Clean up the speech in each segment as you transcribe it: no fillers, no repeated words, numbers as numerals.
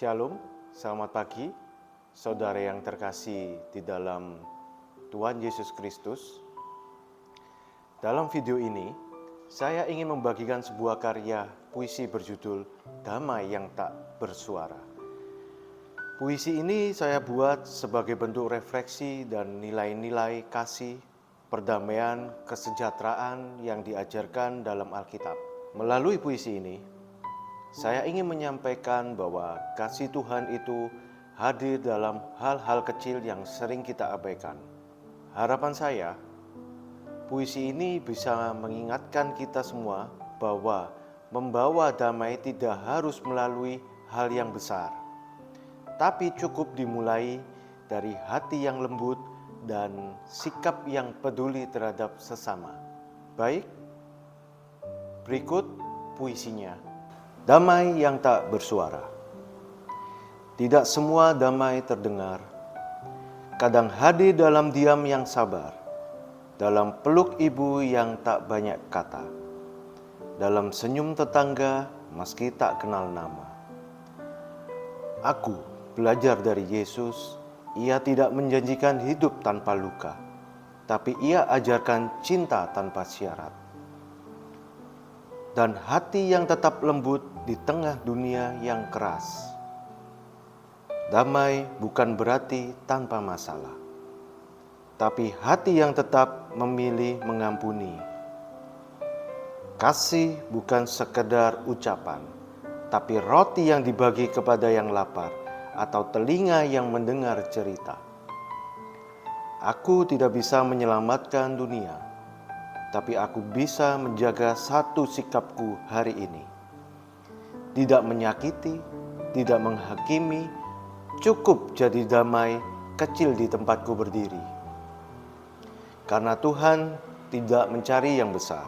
Shalom, selamat pagi, saudara yang terkasih di dalam Tuhan Yesus Kristus. Dalam video ini, saya ingin membagikan sebuah karya puisi berjudul Damai yang Tak Bersuara. Puisi ini saya buat sebagai bentuk refleksi dan nilai-nilai kasih, perdamaian, kesejahteraan yang diajarkan dalam Alkitab. Melalui puisi ini, saya ingin menyampaikan bahwa kasih Tuhan itu hadir dalam hal-hal kecil yang sering kita abaikan. Harapan saya, puisi ini bisa mengingatkan kita semua bahwa membawa damai tidak harus melalui hal yang besar, tapi cukup dimulai dari hati yang lembut dan sikap yang peduli terhadap sesama. Baik, berikut puisinya. Damai yang tak bersuara. Tidak semua damai terdengar. Kadang hadir dalam diam yang sabar, dalam peluk ibu yang tak banyak kata, dalam senyum tetangga meski tak kenal nama. Aku belajar dari Yesus, ia tidak menjanjikan hidup tanpa luka, tapi ia ajarkan cinta tanpa syarat. Dan hati yang tetap lembut di tengah dunia yang keras. Damai bukan berarti tanpa masalah, tapi hati yang tetap memilih mengampuni. Kasih bukan sekedar ucapan, tapi roti yang dibagi kepada yang lapar atau telinga yang mendengar cerita. Aku tidak bisa menyelamatkan dunia, tapi aku bisa menjaga satu sikapku hari ini. Tidak menyakiti, tidak menghakimi, cukup jadi damai kecil di tempatku berdiri. Karena Tuhan tidak mencari yang besar,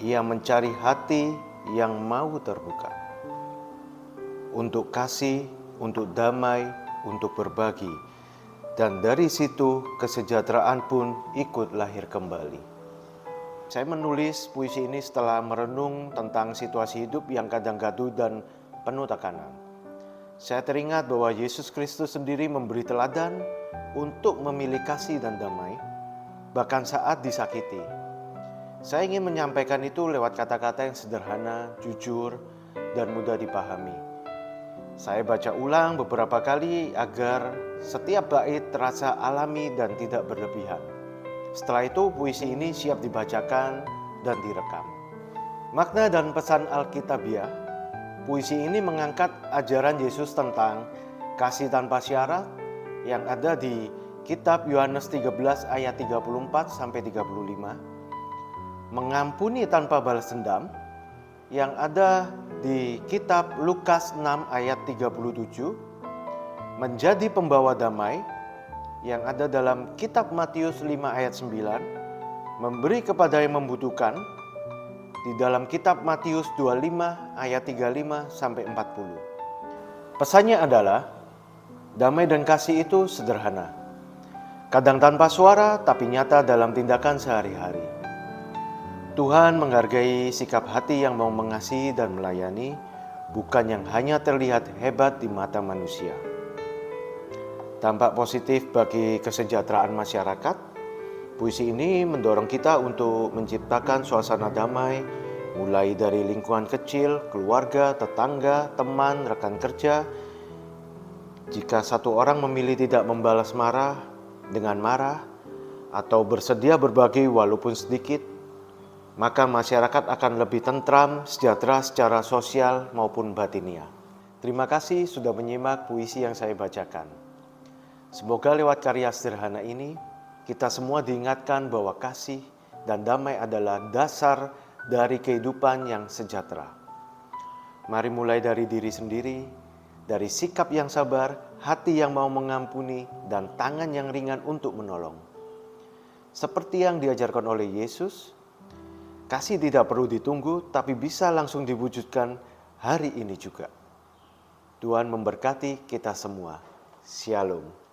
Ia mencari hati yang mau terbuka. Untuk kasih, untuk damai, untuk berbagi. Dan dari situ kesejahteraan pun ikut lahir kembali. Saya menulis puisi ini setelah merenung tentang situasi hidup yang kadang gaduh dan penuh tekanan. Saya teringat bahwa Yesus Kristus sendiri memberi teladan untuk memilih kasih dan damai, bahkan saat disakiti. Saya ingin menyampaikan itu lewat kata-kata yang sederhana, jujur, dan mudah dipahami. Saya baca ulang beberapa kali agar setiap bait terasa alami dan tidak berlebihan. Setelah itu puisi ini siap dibacakan dan direkam. Makna dan pesan Alkitabiah, puisi ini mengangkat ajaran Yesus tentang kasih tanpa syarat yang ada di kitab Yohanes 13 ayat 34 sampai 35, mengampuni tanpa balas dendam yang ada di kitab Lukas 6 ayat 37, menjadi pembawa damai yang ada dalam kitab Matius 5 ayat 9, memberi kepada yang membutuhkan di dalam kitab Matius 25 ayat 35 sampai 40. Pesannya adalah damai dan kasih itu sederhana. Kadang tanpa suara tapi nyata dalam tindakan sehari-hari. Tuhan menghargai sikap hati yang mau mengasihi dan melayani, bukan yang hanya terlihat hebat di mata manusia. Dampak positif bagi kesejahteraan masyarakat, puisi ini mendorong kita untuk menciptakan suasana damai, mulai dari lingkungan kecil, keluarga, tetangga, teman, rekan kerja. Jika satu orang memilih tidak membalas marah dengan marah, atau bersedia berbagi walaupun sedikit, maka masyarakat akan lebih tentram, sejahtera secara sosial maupun batiniah. Terima kasih sudah menyimak puisi yang saya bacakan. Semoga lewat karya sederhana ini, kita semua diingatkan bahwa kasih dan damai adalah dasar dari kehidupan yang sejahtera. Mari mulai dari diri sendiri, dari sikap yang sabar, hati yang mau mengampuni, dan tangan yang ringan untuk menolong. Seperti yang diajarkan oleh Yesus, kasih tidak perlu ditunggu, tapi bisa langsung diwujudkan hari ini juga. Tuhan memberkati kita semua. Shalom.